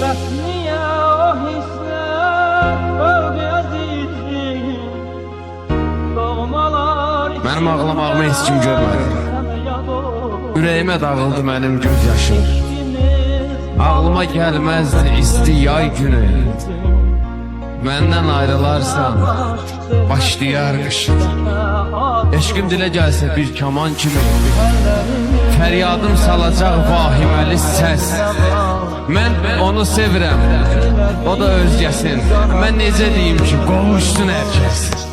Bəs niyə o hisslər öldü əzizim? Doğmalar Mənim ağlamağımı heç kim görmədi. Ürəyimə dağıldı mənim göz yaşım. Ağlıma gəlməzdi isti yay günü. Məndən ayrılarsan başlayar qışın. Eşqim dilə gəlsə bir kaman kimi, fəryadım salacaq vahiməli səs. Mən onu sevirəm, o da özgəsin. Mən necə deyim ki, qovuşsun hər kəs.